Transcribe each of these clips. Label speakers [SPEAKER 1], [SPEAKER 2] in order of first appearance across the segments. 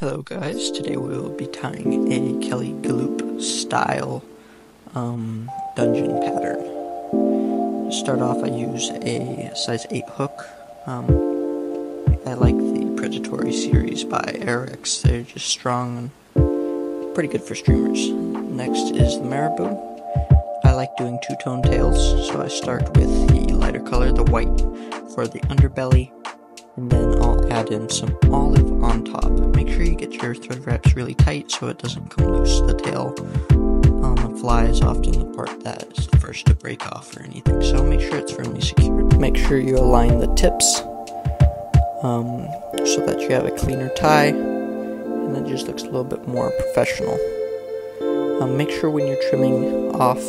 [SPEAKER 1] Hello guys, today we will be tying a Kelly Galloup style dungeon pattern. To start off, I use a size 8 hook. I like the Predatory series by Eric's. They're just strong and pretty good for streamers. Next is the Marabou. I like doing two-tone tails, so I start with the lighter color, the white, for the underbelly, and then I'll add in some olive on top. Make sure you get your thread wraps really tight so it doesn't come loose. The tail on the fly is often the part that is the first to break off or anything, so make sure it's firmly secured. Make sure you align the tips so that you have a cleaner tie, and it just looks a little bit more professional. Make sure when you're trimming off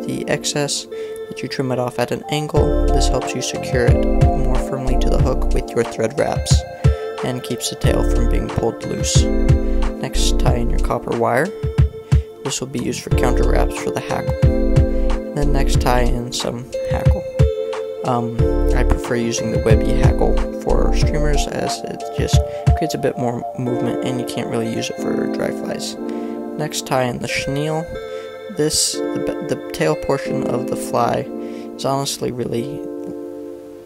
[SPEAKER 1] the excess that you trim it off at an angle. This helps you secure it more firmly to the hook with your thread wraps and keeps the tail from being pulled loose. Next, tie in your copper wire. This will be used for counter wraps for the hackle. And then next, tie in some hackle. I prefer using the webby hackle for streamers as it just creates a bit more movement and you can't really use it for dry flies. Next, tie in the chenille. The tail portion of the fly is honestly really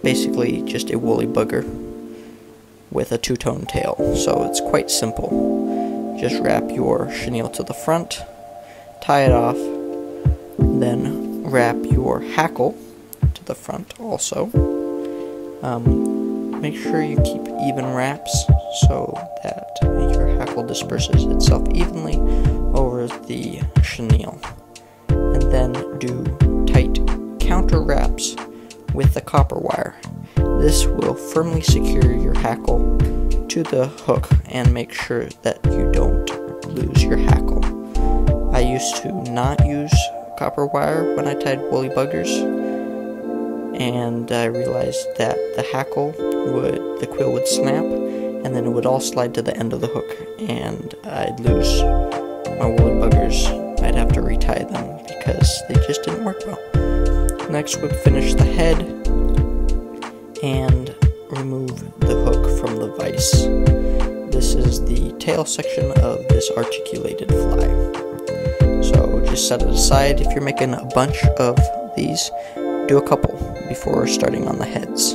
[SPEAKER 1] basically just a woolly bugger with a two-tone tail, so it's quite simple. Just wrap your chenille to the front, tie it off, then wrap your hackle to the front also. Make sure you keep even wraps so that your hackle disperses itself evenly over the chenille, and then do tight counter wraps with the copper wire. This will firmly secure your hackle to the hook and make sure that you don't lose your hackle. I used to not use copper wire when I tied woolly buggers, and I realized that the quill would snap, and then it would all slide to the end of the hook, and I'd lose my woolly buggers. I'd have to retie them because they just didn't work well. Next, we'll finish the head and remove the hook from the vise. This is the tail section of this articulated fly. So just set it aside. If you're making a bunch of these, do a couple before starting on the heads.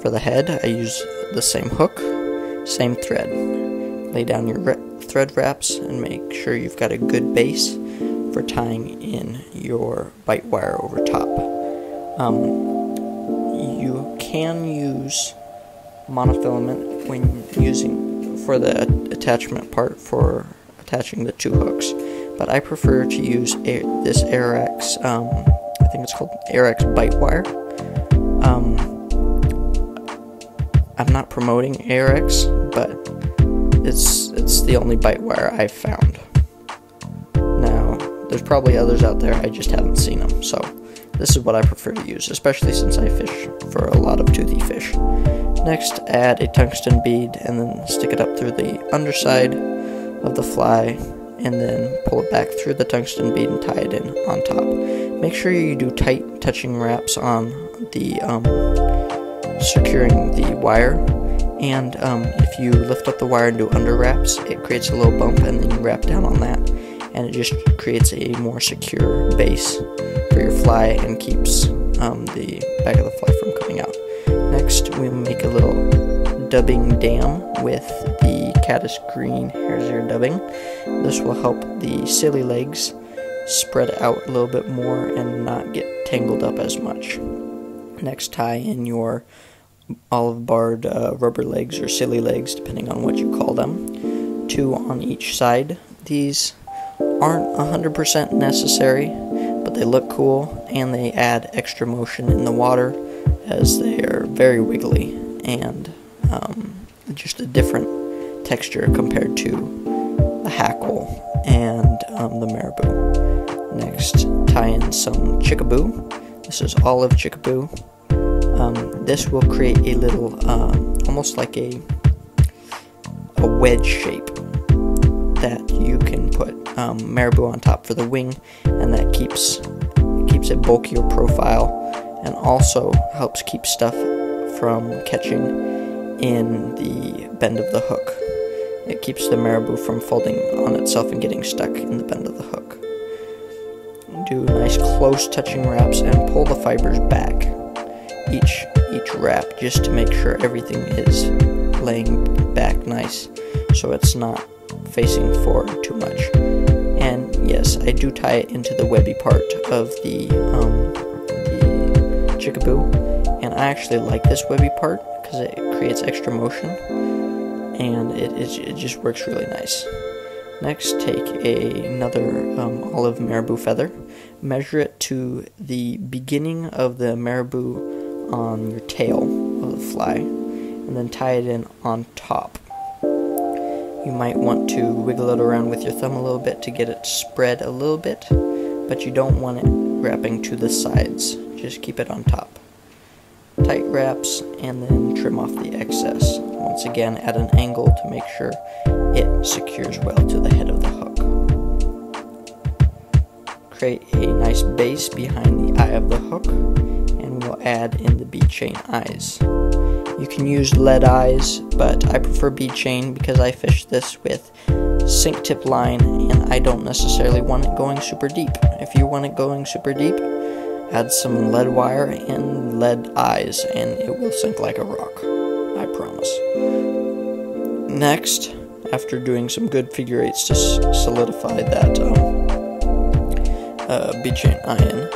[SPEAKER 1] For the head, I use the same hook, same thread. Lay down your thread wraps and make sure you've got a good base for tying in your bite wire over top. You can use monofilament when using for the attachment part for attaching the two hooks, but I prefer to use this Arex, I think it's called Arex bite wire. I'm not promoting Arex, but it's the only bite wire I've found. Now, there's probably others out there, I just haven't seen them, so this is what I prefer to use, especially since I fish for a lot of toothy fish. Next, add a tungsten bead and then stick it up through the underside of the fly, and then pull it back through the tungsten bead and tie it in on top. Make sure you do tight touching wraps on the securing the wire, and if you lift up the wire and do under wraps, it creates a little bump, and then you wrap down on that, and it just creates a more secure base for your fly and keeps the back of the fly from coming out. Next, we'll make a little dubbing dam with the caddis green hare's ear dubbing. This will help the silly legs spread out a little bit more and not get tangled up as much. Next, tie in your olive barred rubber legs or silly legs, depending on what you call them, 2 on each side. These aren't 100% necessary, but they look cool and they add extra motion in the water as they are very wiggly and just a different texture compared to the hackle and the marabou. Next, tie in some Chickaboo. This is olive Chickaboo. This will create a little, almost like a wedge shape that you can put marabou on top for the wing, and that keeps a bulkier profile and also helps keep stuff from catching in the bend of the hook. It keeps the marabou from folding on itself and getting stuck in the bend of the hook. Do nice close touching wraps and pull the fibers back each wrap, just to make sure everything is laying back nice so it's not facing forward too much. And yes, I do tie it into the webby part of the Chickaboo, and I actually like this webby part because it creates extra motion, and it just works really nice. Next, take another olive marabou feather, measure it to the beginning of the marabou on your tail of the fly, and then tie it in on top. You might want to wiggle it around with your thumb a little bit to get it spread a little bit, but you don't want it wrapping to the sides. Just keep it on top. Tight wraps, and then trim off the excess. Once again, at an angle to make sure it secures well to the head of the hook. Create a nice base behind the eye of the hook, and we'll add in the bead chain eyes. You can use lead eyes, but I prefer bead chain because I fish this with sink tip line, and I don't necessarily want it going super deep. If you want it going super deep, add some lead wire and lead eyes, and it will sink like a rock, I promise. Next, after doing some good figure eights to solidify that bead chain eye in,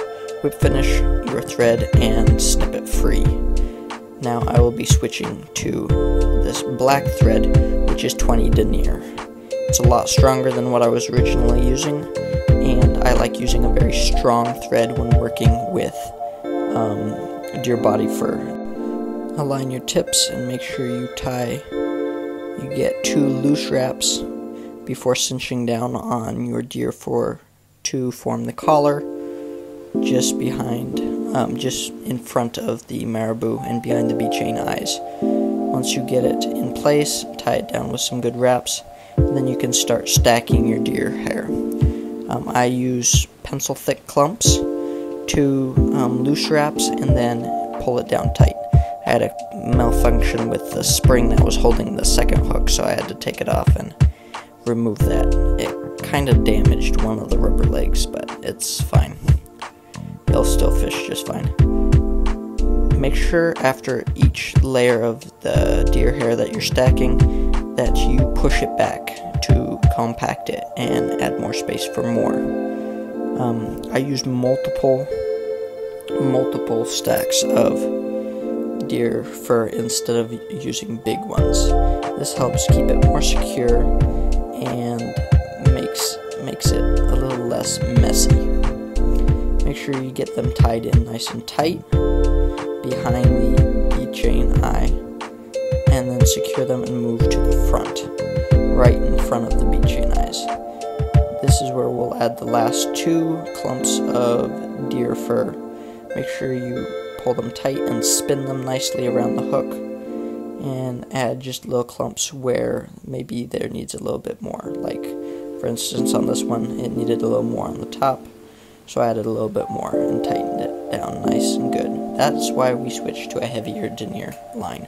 [SPEAKER 1] whip finish your thread and snip it free. Now I will be switching to this black thread, which is 20 denier. It's a lot stronger than what I was originally using, and I like using a very strong thread when working with deer body fur. Align your tips and make sure you get 2 loose wraps before cinching down on your deer fur to form the collar just behind, just in front of the marabou and behind the bead chain eyes. Once you get it in place, tie it down with some good wraps, and then you can start stacking your deer hair. I use pencil thick clumps, 2 loose wraps, and then pull it down tight. I had a malfunction with the spring that was holding the second hook, so I had to take it off and remove that. It kind of damaged one of the rubber legs, but it's fine. They'll still fish just fine. Make sure after each layer of the deer hair that you're stacking that you push it back to compact it and add more space for more. I used multiple stacks of deer fur instead of using big ones. This helps keep it more secure and makes it a little less messy. Make sure you get them tied in nice and tight behind the bead chain eye, and then secure them and move to the front, right in front of the bead chain eyes. This is where we'll add the last 2 clumps of deer fur. Make sure you pull them tight and spin them nicely around the hook, and add just little clumps where maybe there needs a little bit more. Like, for instance, on this one, it needed a little more on the top, so I added a little bit more and tightened it down nice and good. That's why we switched to a heavier denier line.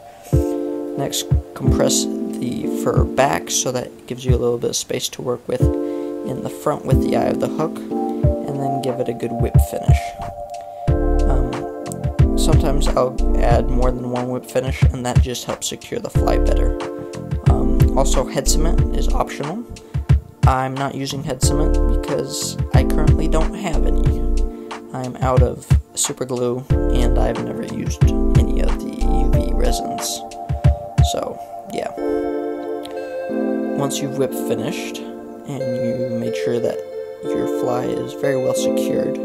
[SPEAKER 1] Next, compress the fur back so that it gives you a little bit of space to work with in the front with the eye of the hook, and then give it a good whip finish. Sometimes I'll add more than 1 whip finish, and that just helps secure the fly better. Also, head cement is optional. I'm not using head cement because I currently don't have any. I'm out of super glue, and I've never used any of the UV resins. So, yeah. Once you've whip finished, and you made sure that your fly is very well secured,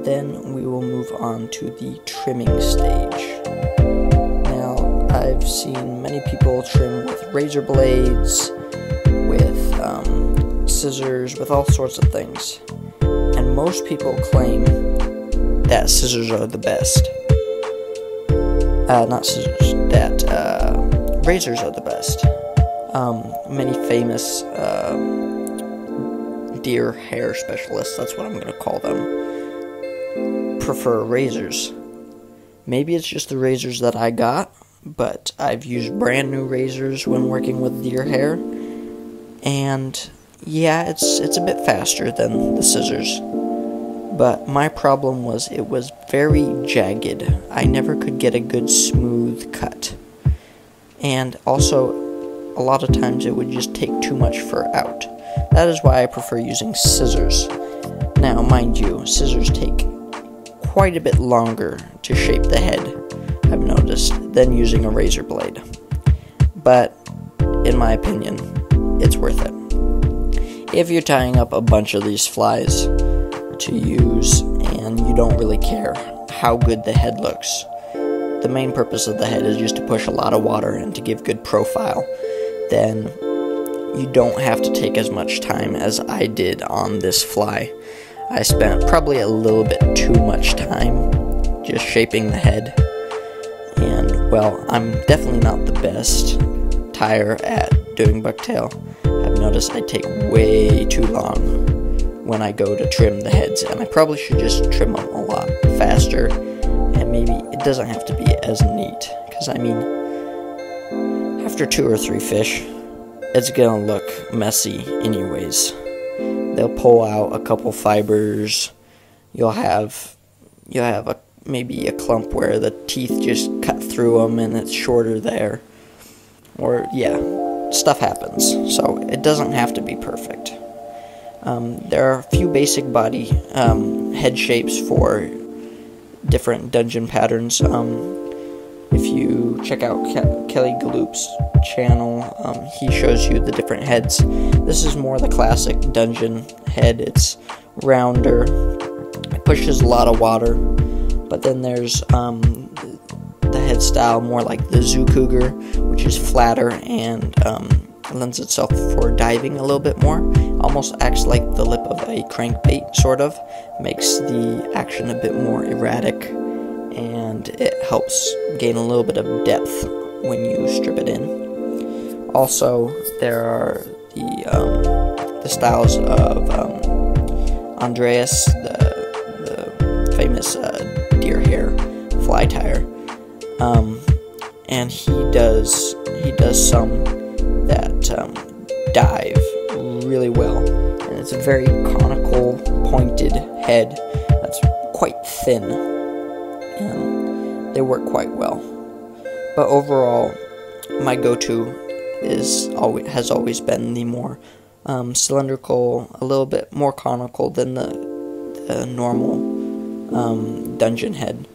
[SPEAKER 1] then we will move on to the trimming stage. Now, I've seen many people trim with razor blades, with scissors, with all sorts of things. And most people claim that scissors are the best. Not scissors, that razors are the best. Many famous deer hair specialists, that's what I'm going to call them, prefer razors. Maybe it's just the razors that I got, but I've used brand new razors when working with deer hair, And yeah, it's a bit faster than the scissors. But my problem was it was very jagged. I never could get a good smooth cut. And also, a lot of times it would just take too much fur out. That is why I prefer using scissors. Now, mind you, scissors take quite a bit longer to shape the head, I've noticed, than using a razor blade. But, in my opinion, it's worth it. If you're tying up a bunch of these flies to use and you don't really care how good the head looks, the main purpose of the head is just to push a lot of water and to give good profile, then you don't have to take as much time as I did on this fly. I spent probably a little bit too much time just shaping the head, and well, I'm definitely not the best tyer at doing bucktail. I've noticed I take way too long when I go to trim the heads, and I probably should just trim them a lot faster, and maybe it doesn't have to be as neat, because I mean, after 2 or 3 fish, it's gonna look messy anyways. They'll pull out a couple fibers. You'll have maybe a clump where the teeth just cut through them and it's shorter there. Or yeah, stuff happens. So it doesn't have to be perfect. There are a few basic body head shapes for different dungeon patterns. If you check out Kelly Galloup's channel, he shows you the different heads. This is more the classic dungeon head. It's rounder, it pushes a lot of water, but then there's the head style more like the zoo cougar, which is flatter and lends itself for diving a little bit more. Almost acts like the lip of a crankbait, sort of. Makes the action a bit more erratic, and it helps gain a little bit of depth when you strip it in. Also, there are the styles of Andreas, the famous deer hair fly tyer, and he does some that dive really well, and it's a very conical, pointed head that's quite thin. They work quite well, but overall, my go-to has always been the more cylindrical, a little bit more conical than the normal dungeon head,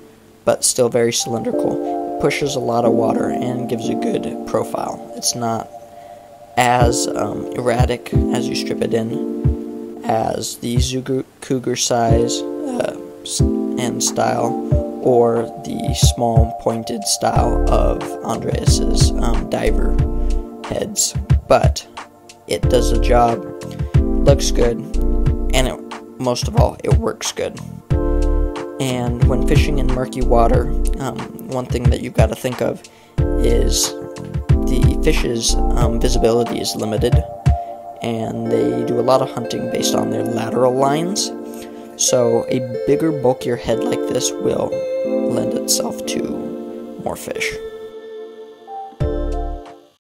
[SPEAKER 1] but still very cylindrical. It pushes a lot of water and gives a good profile. It's not as erratic as you strip it in as the zoo cougar size and style, or the small pointed style of Andreas's diver heads, but it does the job, looks good, and most of all, it works good. And when fishing in murky water, one thing that you've got to think of is the fish's visibility is limited, and they do a lot of hunting based on their lateral lines. So a bigger, bulkier head like this will lend itself to more fish.